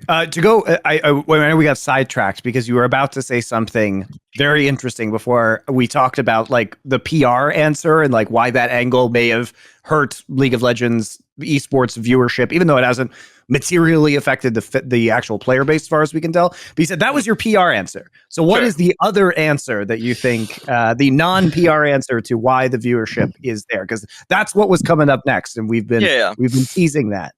To go, I we got sidetracked because you were about to say something very interesting before we talked about like the PR answer and like why that angle may have hurt League of Legends esports viewership, even though it hasn't materially affected the actual player base as far as we can tell. But you said that was your PR answer. So what is the other answer that you think, the non-PR answer to why the viewership is there? Because that's what was coming up next, and we've been teasing that.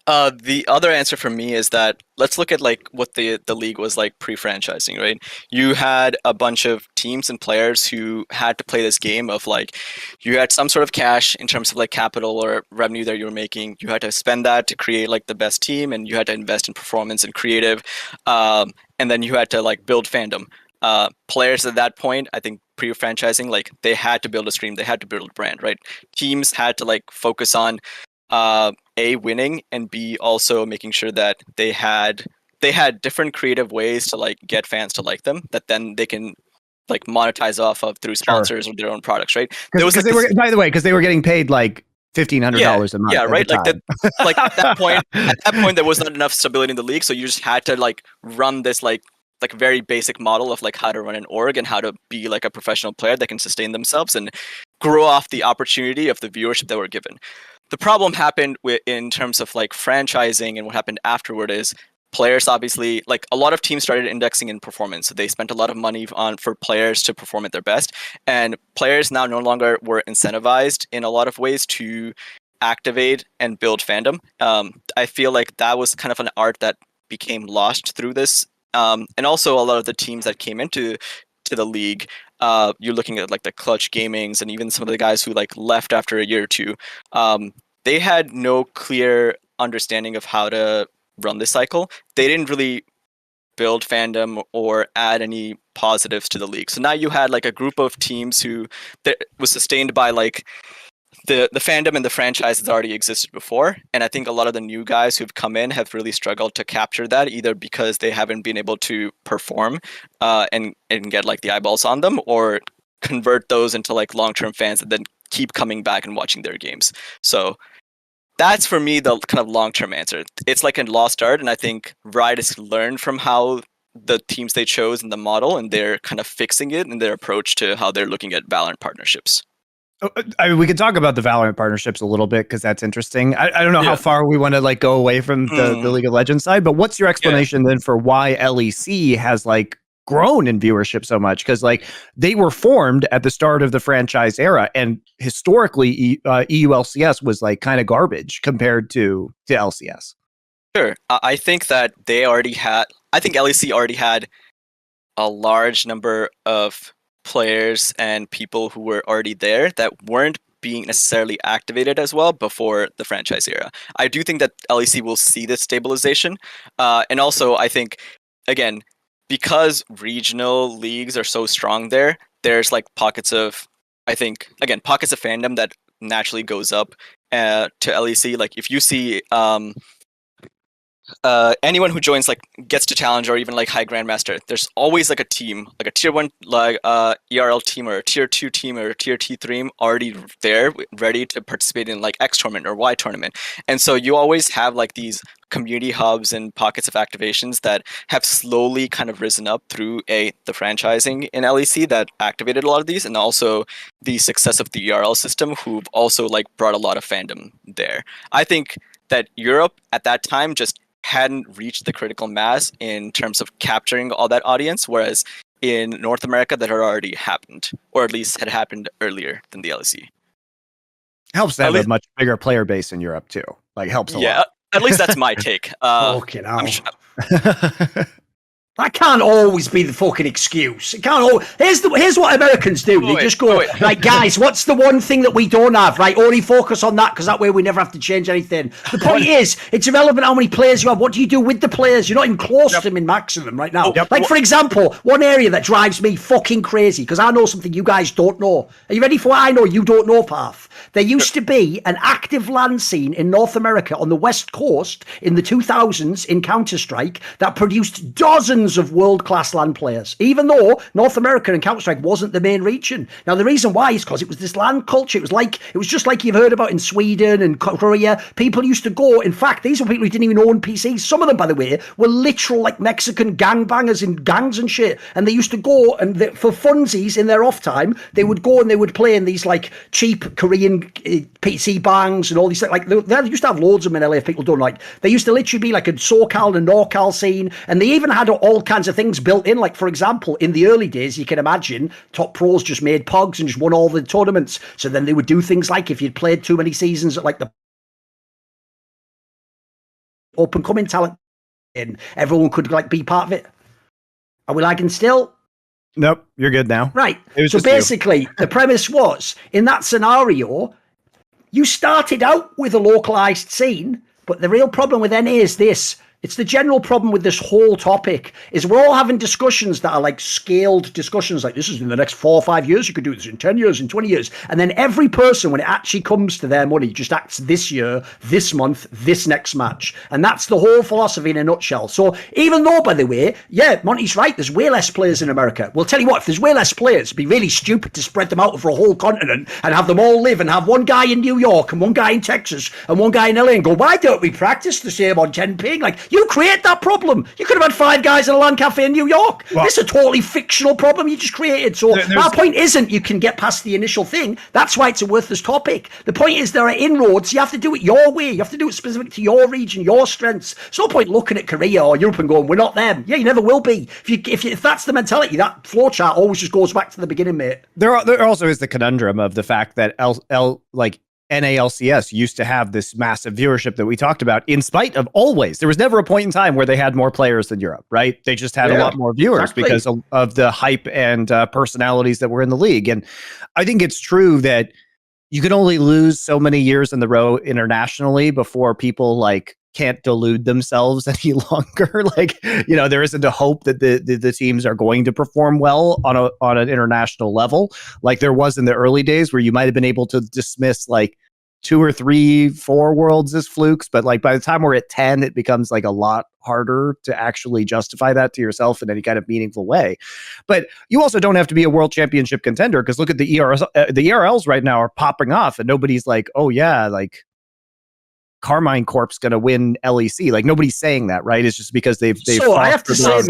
The other answer for me is that let's look at like what the league was like pre-franchising, right? You had a bunch of teams and players who had to play this game of like, you had some sort of cash in terms of like capital or revenue that you were making. You had to spend that to create like the best team, and you had to invest in performance and creative, and then you had to like build fandom. Players at that point, I think pre-franchising, like they had to build a stream, they had to build a brand, right? Teams had to like focus on A, winning, and B, also making sure that they had different creative ways to like get fans to like them that then they can like monetize off of through sponsors or their own products, right? Because they were, by the way, because they were getting paid like $1,500 a month. Yeah, right. Like at that point, there wasn't enough stability in the league, so you just had to like run this like very basic model of like how to run an org and how to be like a professional player that can sustain themselves and grow off the opportunity of the viewership that were given. The problem happened in terms of like franchising, and what happened afterward is players obviously, like a lot of teams started indexing in performance. So they spent a lot of money for players to perform at their best, and players now no longer were incentivized in a lot of ways to activate and build fandom. I feel like that was kind of an art that became lost through this. And also a lot of the teams that came into the league, you're looking at like the Clutch Gamings and even some of the guys who like left after a year or two, they had no clear understanding of how to run this cycle. They didn't really build fandom or add any positives to the league. So now you had like a group of teams who that was sustained by like the fandom and the franchise that already existed before. And I think a lot of the new guys who've come in have really struggled to capture that, either because they haven't been able to perform and get like the eyeballs on them, or convert those into like long-term fans that then keep coming back and watching their games. So that's for me the kind of long-term answer. It's like a lost art, and I think Riot has learned from how the teams they chose in the model, and they're kind of fixing it in their approach to how they're looking at Valorant partnerships. I mean, we could talk about the Valorant partnerships a little bit because that's interesting. I don't know how far we want to like go away from the League of Legends side, but what's your explanation then for why LEC has like grown in viewership so much? Because like they were formed at the start of the franchise era, and historically EU LCS was like kind of garbage compared to LCS. Sure, I think that I think LEC already had a large number of players and people who were already there that weren't being necessarily activated as well before the franchise era. I do think that LEC will see this stabilization. And also, I think, again, because regional leagues are so strong there's like pockets of fandom that naturally goes up to LEC. Like if you see anyone who joins like gets to challenge or even like high grandmaster, there's always like a team, like a tier 1 like ERL team or a tier 2 team or a tier 2 team already there ready to participate in like X tournament or Y tournament. And so you always have like these community hubs and pockets of activations that have slowly kind of risen up through the franchising in LEC that activated a lot of these, and also the success of the ERL system, who've also like brought a lot of fandom there. I think that Europe at that time just hadn't reached the critical mass in terms of capturing all that audience, whereas in North America that had already happened, or at least had happened earlier than the LEC. Helps to have a much bigger player base in Europe too. Like helps a lot. At least that's my take. Fucking hell. That can't always be the fucking excuse. It can't. Here's what Americans do. They just go, right, guys, what's the one thing that we don't have? Right, only focus on that, because that way we never have to change anything. The point is, it's irrelevant how many players you have. What do you do with the players? You're not even close to them in maximum right now. Like, for example, one area that drives me fucking crazy, because I know something you guys don't know. Are you ready for what I know you don't know, Parth? There used to be an active LAN scene in North America on the West Coast in the 2000s in Counter-Strike that produced dozens tons of world-class LAN players, even though North America and Counter-Strike wasn't the main region. Now, the reason why is because it was this LAN culture. It was just like you've heard about in Sweden and Korea. People used to go. In fact, these were people who didn't even own PCs. Some of them, by the way, were literal like Mexican gangbangers in gangs and shit. And they used to go and for funsies in their off time, they would go and they would play in these like cheap Korean PC bangs and all these things. Like they used to have loads of them in LA. If people don't like, they used to literally be like a SoCal and NorCal scene, and they even had all kinds of things built in. Like for example, in the early days, you can imagine top pros just made pogs and just won all the tournaments. So then they would do things like if you'd played too many seasons at like the open coming talent, and everyone could like be part of it. Are we lagging still? Nope, you're good now. Right. So basically, the premise was, in that scenario, you started out with a localized scene, but the real problem with NA is this. It's the general problem with this whole topic is we're all having discussions that are like scaled discussions, like this is in the next 4 or 5 years, you could do this in 10 years, in 20 years. And then every person, when it actually comes to their money, just acts this year, this month, this next match. And that's the whole philosophy in a nutshell. So even though, by the way, yeah, Monty's right, there's way less players in America. Well, tell you what, if there's way less players, it'd be really stupid to spread them out over a whole continent and have them all live and have one guy in New York and one guy in Texas and one guy in LA and go, why don't we practice the same on 10 ping? Like, you create that problem. You could have had 5 guys in a LAN cafe in New York. Well, this is a totally fictional problem you just created. So our point isn't you can get past the initial thing. That's why it's a worthless topic. The point is there are inroads. You have to do it your way. You have to do it specific to your region, your strengths. There's no point looking at Korea or Europe and going, we're not them. Yeah, you never will be. If that's the mentality, that flowchart always just goes back to the beginning, mate. There also is the conundrum of the fact that NALCS used to have this massive viewership that we talked about in spite of always. There was never a point in time where they had more players than Europe, right? They just had a lot more viewers because of the hype and personalities that were in the league. And I think it's true that you can only lose so many years in the row internationally before people like can't delude themselves any longer. Like, you know, there isn't a hope that the teams are going to perform well on an international level, like there was in the early days where you might have been able to dismiss like 2 or 3, 4 worlds as flukes, but like by the time we're at 10, it becomes like a lot harder to actually justify that to yourself in any kind of meaningful way. But you also don't have to be a world championship contender, because look at the ERLs right now are popping off and nobody's like, oh yeah, like Carmine Corp's going to win LEC. Like nobody's saying that, right? It's just because they've so I have to say,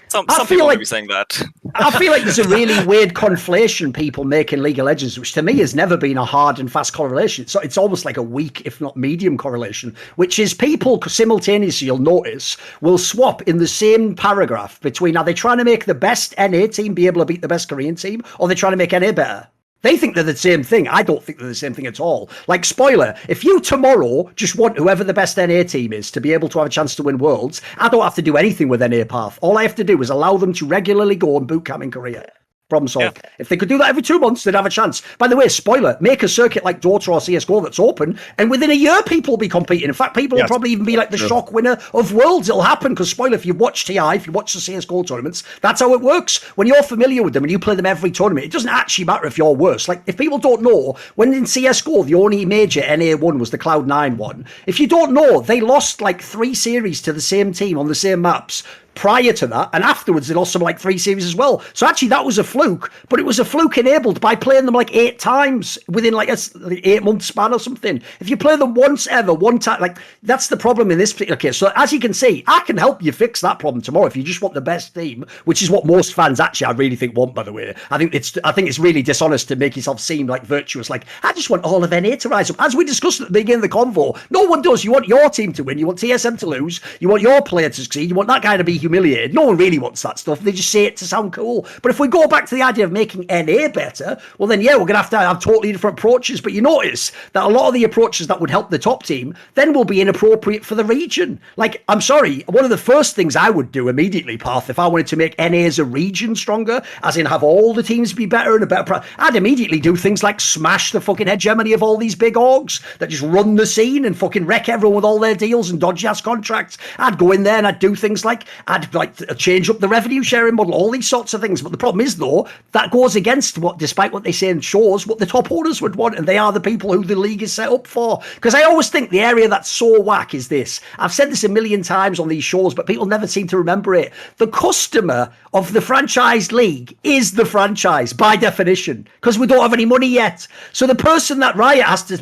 some people might be saying that. I feel like there's a really weird conflation people make in League of Legends, which to me has never been a hard and fast correlation. So it's almost like a weak, if not medium correlation, which is people simultaneously, you'll notice, will swap in the same paragraph between, are they trying to make the best NA team be able to beat the best Korean team, or they're trying to make NA better? They think they're the same thing. I don't think they're the same thing at all. Like, spoiler, if you tomorrow just want whoever the best NA team is to be able to have a chance to win Worlds, I don't have to do anything with NA Parth. All I have to do is allow them to regularly go and boot camp in Korea. Problem solved. Yeah. If they could do that every 2 months, they'd have a chance. By the way, spoiler, make a circuit like Dota or CSGO that's open, and within a year, people will be competing. In fact, people will probably even be like the shock winner of Worlds. It'll happen, because spoiler, if you watch TI, if you watch the CSGO tournaments, that's how it works. When you're familiar with them and you play them every tournament, it doesn't actually matter if you're worse. Like, if people don't know, when in CSGO, the only major NA one was the Cloud9 one. If you don't know, they lost like 3 series to the same team on the same maps prior to that, and afterwards they lost some like 3 series as well. So actually that was a fluke, but it was a fluke enabled by playing them like 8 times within like a 8-month span or something. If you play them once ever, one time, like that's the problem in this particular case. So as you can see, I can help you fix that problem tomorrow if you just want the best team, which is what most fans actually, I really think, want, by the way. I think it's really dishonest to make yourself seem like virtuous, like I just want all of NA to rise up. As we discussed at the beginning of the convo, no one does. You want your team to win, you want TSM to lose, you want your player to succeed, you want that guy to be humiliated. No one really wants that stuff. They just say it to sound cool. But if we go back to the idea of making NA better, well then yeah, we're going to have totally different approaches. But you notice that a lot of the approaches that would help the top team then will be inappropriate for the region. Like, I'm sorry, one of the first things I would do immediately, Parth, if I wanted to make NA as a region stronger, as in have all the teams be better and a better I'd immediately do things like smash the fucking hegemony of all these big orgs that just run the scene and fucking wreck everyone with all their deals and dodgy ass contracts. I'd go in there and I'd do things like I'd like to change up the revenue sharing model, all these sorts of things. But the problem is, though, that goes against despite what they say in shows, what the top owners would want, and they are the people who the league is set up for. Because I always think the area that's so whack is this. I've said this a million times on these shows, but people never seem to remember it. The customer of the franchise league is the franchise by definition, because we don't have any money yet. So the person that Riot has to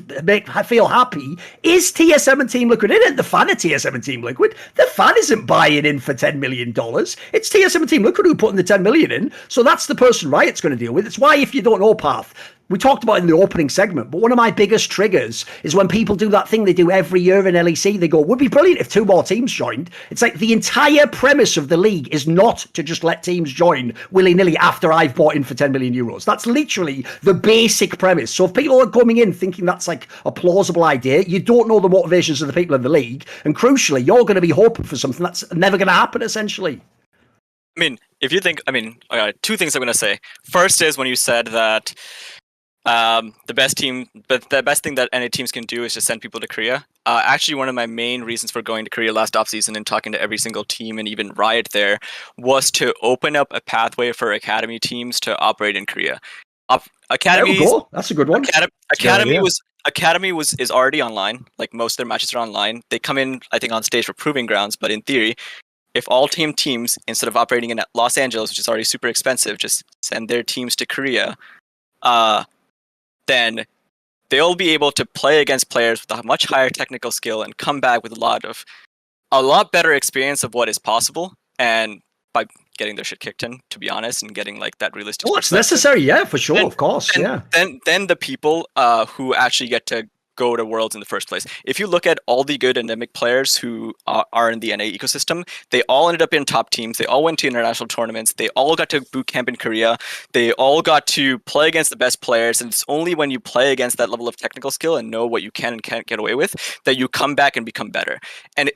feel happy is TSM and Team Liquid. It isn't the fan of TSM and Team Liquid. The fan isn't buying in for $10 million. It's TSM and Team Liquid who are putting the 10 million in. So that's the person Riot's going to deal with. It's why, if you don't know Parth, we talked about it in the opening segment, but one of my biggest triggers is when people do that thing they do every year in LEC. They go, would be brilliant if 2 more teams joined. It's like the entire premise of the league is not to just let teams join willy-nilly after I've bought in for 10 million euros. That's literally the basic premise. So if people are coming in thinking that's like a plausible idea, you don't know the motivations of the people in the league. And crucially, you're going to be hoping for something that's never going to happen, essentially. I mean, if you think, two things I'm going to say. First is when you said that the best thing that NA teams can do is just send people to Korea. Actually, one of my main reasons for going to Korea last offseason and talking to every single team and even Riot there was to open up a pathway for academy teams to operate in Korea. Academies, there we go. That's a good one. Academy is already online. Like, most of their matches are online. They come in, I think, on stage for Proving Grounds, but in theory, if all teams, instead of operating in Los Angeles, which is already super expensive, just send their teams to Korea, then they'll be able to play against players with a much higher technical skill and come back with a lot better experience of what is possible, and by getting their shit kicked in, to be honest, and getting like that realistic. Oh, it's necessary, yeah, for sure, of course, yeah. Then the people who actually get to go to Worlds in the first place. If you look at all the good endemic players who are in the NA ecosystem, they all ended up in top teams. They all went to international tournaments. They all got to boot camp in Korea. They all got to play against the best players. And it's only when you play against that level of technical skill and know what you can and can't get away with that you come back and become better. And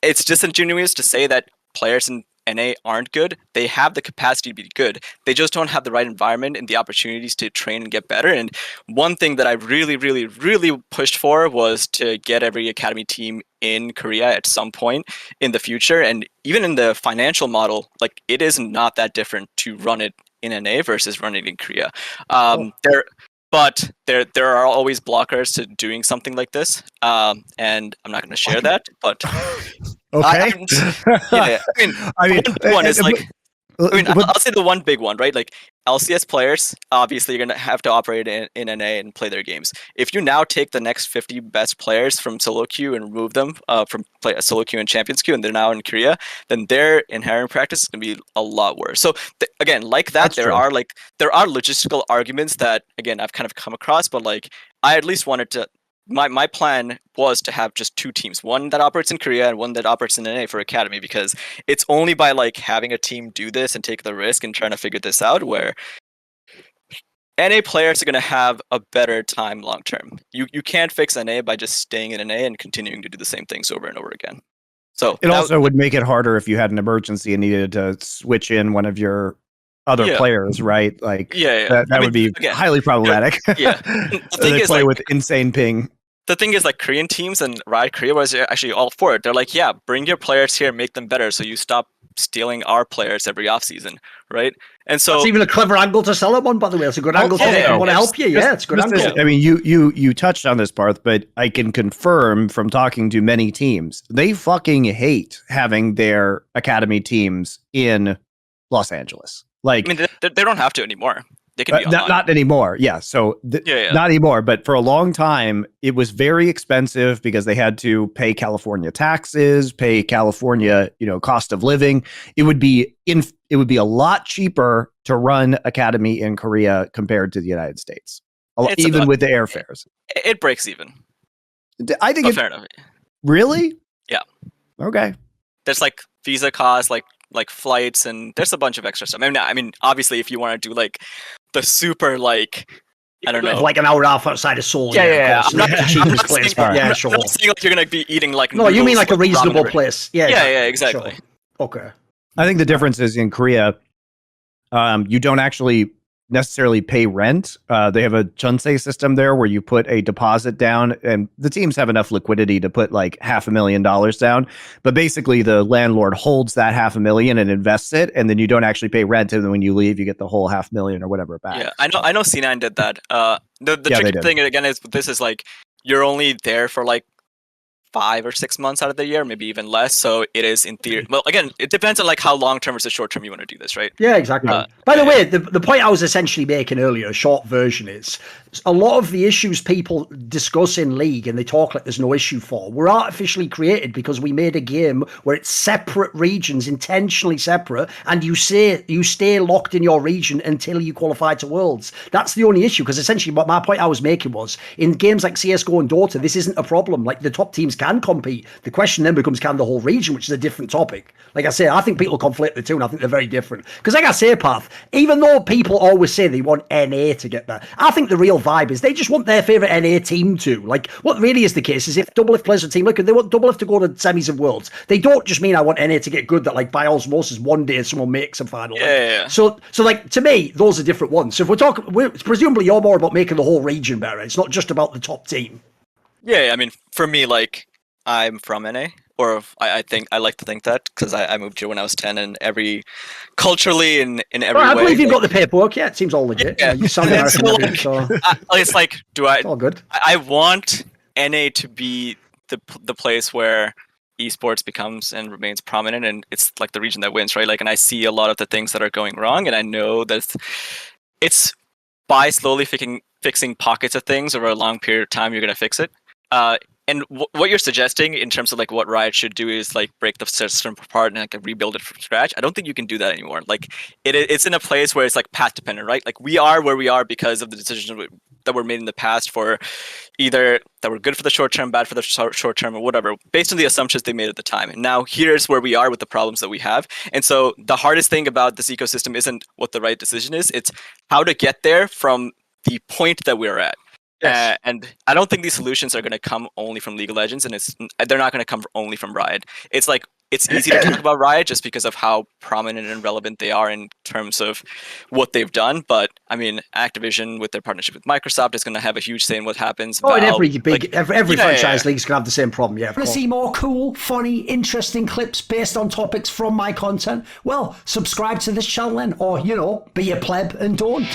it's disingenuous to say that players in NA aren't good. They have the capacity to be good. They just don't have the right environment and the opportunities to train and get better. And one thing that I really, really, really pushed for was to get every academy team in Korea at some point in the future. And even in the financial model, like, it is not that different to run it in NA versus running it in Korea. But there are always blockers to doing something like this, and I'm not going to share that. But okay, I'll say the one big one, right? Like, LCS players, obviously, you're going to have to operate in NA and play their games. If you now take the next 50 best players from solo queue and remove them from play a solo queue and champions queue, and they're now in Korea, then their inherent practice is going to be a lot worse. So again, like that, there are logistical arguments that, again, I've kind of come across, but like, I at least wanted to. My plan was to have just 2 teams, one that operates in Korea and one that operates in NA for Academy, because it's only by like having a team do this and take the risk and trying to figure this out where NA players are going to have a better time long term. You can't fix NA by just staying in NA and continuing to do the same things over and over again. So it also would make it harder if you had an emergency and needed to switch in one of your other players, right? Like, that would be highly problematic. Yeah. The thing is, play with insane ping. The thing is, like, Korean teams and Riot Korea was actually all for it. They're like, yeah, bring your players here, make them better, so you stop stealing our players every offseason, right? And so it's even a clever angle to sell them on, by the way. It's a good angle to want to help you. Yeah, it's a good angle. I mean, you touched on this, Parth, but I can confirm from talking to many teams, they fucking hate having their academy teams in Los Angeles. Like, I mean, they don't have to anymore. They can be online. Not anymore. Yeah. So not anymore. But for a long time, it was very expensive because they had to pay California taxes, pay California, cost of living. It would be a lot cheaper to run academy in Korea compared to the United States, even with the airfares. It breaks even. I think fair enough. Really? Yeah. Okay. There's like visa costs, like flights, and there's a bunch of extra stuff. I mean, obviously, if you want to do like the super, like, I don't know, like an hour off outside of Seoul. Yeah. I'm not the cheapest place, but yeah, sure. I'm not saying like you're gonna be eating like. No, you mean like a reasonable place? Yeah, exactly. Sure. Okay. I think the difference is in Korea, you don't actually necessarily pay rent. They have a Chunsei system there where you put a deposit down, and the teams have enough liquidity to put like $500,000 down. But basically, the landlord holds that $500,000 and invests it, and then you don't actually pay rent. And then when you leave, you get the whole $500,000 or whatever back. Yeah, I know C9 did that. The tricky thing again is this is like you're only there for like 5 or 6 months out of the year, maybe even less. So it is in theory. Well, again, it depends on like how long term versus short term you want to do this, right? Yeah, exactly. By the way, the point I was essentially making earlier, a short version is a lot of the issues people discuss in League and they talk like there's no issue for were artificially created because we made a game where it's separate regions, intentionally separate, and you stay locked in your region until you qualify to Worlds. That's the only issue, because essentially what my point I was making was in games like CSGO and Dota, this isn't a problem. Like the top teams can compete. The question then becomes, can the whole region, which is a different topic. Like I say, I think people conflate the two, and I think they're very different. Because like I say, Parth, even though people always say they want NA to get there, I think the real vibe is they just want their favourite NA team to. Like, what really is the case is if Doublelift plays a team, look, they want Doublelift to go to semis of Worlds. They don't just mean I want NA to get good, that like by osmosis one day someone makes a final. Yeah. So like, to me, those are different ones. So if presumably you're more about making the whole region better. It's not just about the top team. Yeah, I mean, for me, like, I'm from NA, or I like to think that, because I moved here when I was 10, and culturally in every way. I believe you've got the paperwork. Yeah, it seems all legit. Yeah. You sound American. So it's like, it's all good. I want NA to be the place where esports becomes and remains prominent, and it's like the region that wins, right? Like, and I see a lot of the things that are going wrong, and I know that it's by slowly fixing pockets of things over a long period of time, you're going to fix it. And what you're suggesting in terms of like what Riot should do is like break the system apart and like rebuild it from scratch. I don't think you can do that anymore. Like it's in a place where it's like path dependent, right? Like we are where we are because of the decisions that were made in the past for either that were good for the short term, bad for the short term, or whatever, based on the assumptions they made at the time. And now here's where we are with the problems that we have. And so the hardest thing about this ecosystem isn't what the right decision is; it's how to get there from the point that we're at. Yes. And I don't think these solutions are going to come only from League of Legends, and they're not going to come only from Riot. It's like it's easy to talk about Riot just because of how prominent and relevant they are in terms of what they've done. But I mean, Activision with their partnership with Microsoft is going to have a huge say in what happens. Oh, and every franchise league's going to have the same problem. Yeah. Want to see more cool, funny, interesting clips based on topics from my content? Well, subscribe to this channel then, or be a pleb and don't.